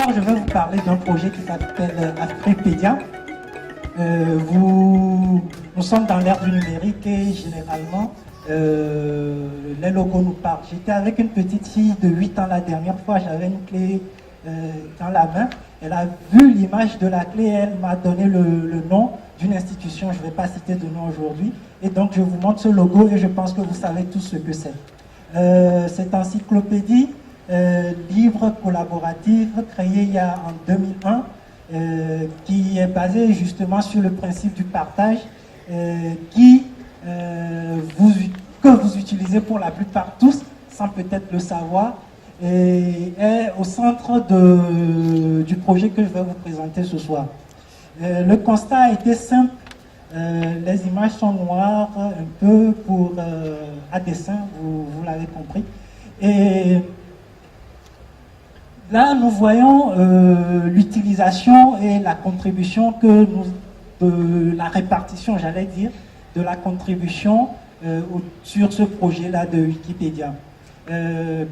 soir, je vais vous parler d'un projet qui s'appelle Afripedia. Nous sommes dans l'ère du numérique et généralement, les logos nous parlent. J'étais avec une petite fille de 8 ans la dernière fois, j'avais une clé dans la main. Elle a vu l'image de la clé et elle m'a donné le nom d'une institution, je ne vais pas citer de nom aujourd'hui. Et donc, je vous montre ce logo et je pense que vous savez tous ce que c'est. Cette encyclopédie libre collaborative créée en 2001 qui est basée justement sur le principe du partage que vous utilisez pour la plupart tous sans peut-être le savoir et est au centre du projet que je vais vous présenter ce soir. Le constat a été simple. Les images sont noires un peu à dessein, vous l'avez compris. Et là, nous voyons l'utilisation et la contribution de la répartition, j'allais dire, de la contribution sur ce projet-là de Wikipédia.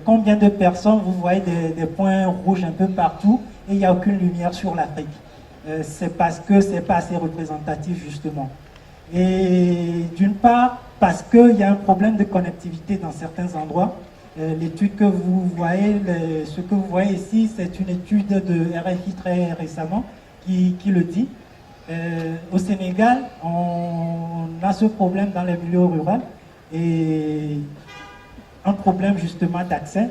Combien de personnes, vous voyez des points rouges un peu partout et il n'y a aucune lumière sur l'Afrique. C'est parce que ce n'est pas assez représentatif justement. Et d'une part, parce qu'il y a un problème de connectivité dans certains endroits. L'étude que vous voyez, ce que vous voyez ici, c'est une étude de RFI très récemment qui le dit. Au Sénégal, on a ce problème dans les milieux ruraux et un problème justement d'accès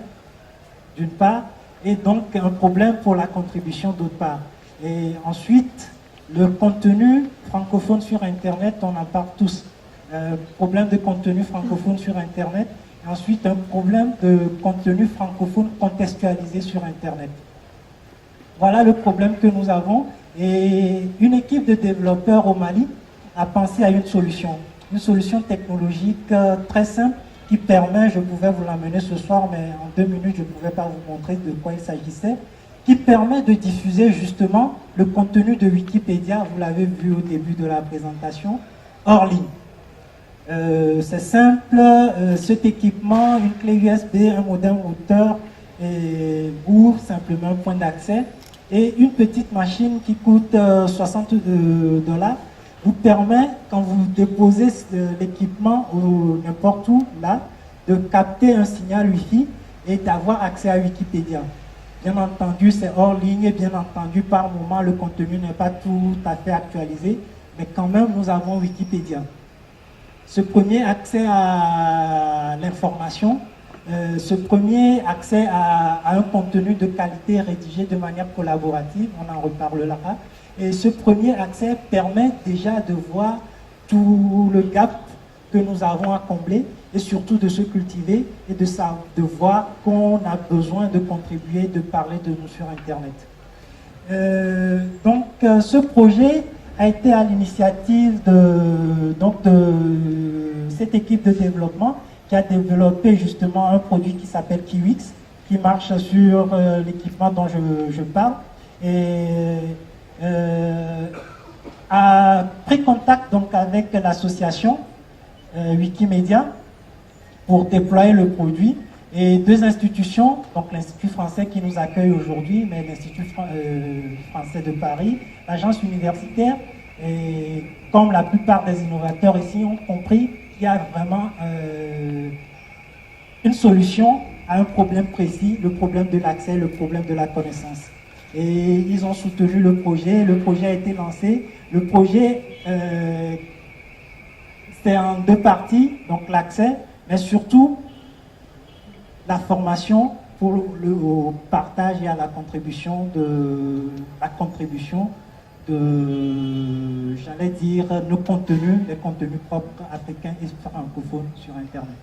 d'une part et donc un problème pour la contribution d'autre part. Et ensuite, le contenu francophone sur Internet, on en parle tous. Problème de contenu francophone sur Internet. Et ensuite, un problème de contenu francophone contextualisé sur Internet. Voilà le problème que nous avons. Et une équipe de développeurs au Mali a pensé à une solution technologique très simple qui permet, je pouvais vous l'amener ce soir, mais en 2 minutes, je ne pouvais pas vous montrer de quoi il s'agissait, qui permet de diffuser justement le contenu de Wikipédia, vous l'avez vu au début de la présentation, hors ligne. C'est simple, cet équipement, une clé USB, un modem routeur ou simplement un point d'accès et une petite machine qui coûte $60 vous permet, quand vous déposez l'équipement n'importe où, là, de capter un signal Wi-Fi et d'avoir accès à Wikipédia. Bien entendu, c'est hors ligne et bien entendu, par moment, le contenu n'est pas tout à fait actualisé, mais quand même, nous avons Wikipédia. Ce premier accès à l'information, ce premier accès à un contenu de qualité rédigé de manière collaborative, on en reparlera, et ce premier accès permet déjà de voir tout le gap que nous avons à combler et surtout de se cultiver et de voir qu'on a besoin de contribuer, de parler de nous sur Internet. Donc ce projet a été à l'initiative de cette équipe de développement qui a développé justement un produit qui s'appelle Kiwix, qui marche sur l'équipement dont je parle. Et a pris contact donc avec l'association Wikimedia pour déployer le produit et 2 institutions, donc l'Institut français qui nous accueille aujourd'hui, mais l'Institut français de Paris, l'agence universitaire, et comme la plupart des innovateurs ici ont compris, il y a vraiment une solution à un problème précis, le problème de l'accès, le problème de la connaissance. Et ils ont soutenu le projet a été lancé. Le projet, c'est en 2 parties, donc l'accès, mais surtout la formation au partage et à la contribution j'allais dire, nos contenus, les contenus propres africains et francophones sur Internet.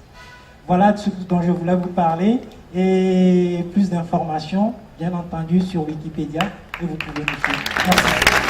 Voilà ce dont je voulais vous parler et plus d'informations, bien entendu, sur Wikipédia et vous pouvez nous suivre. Merci.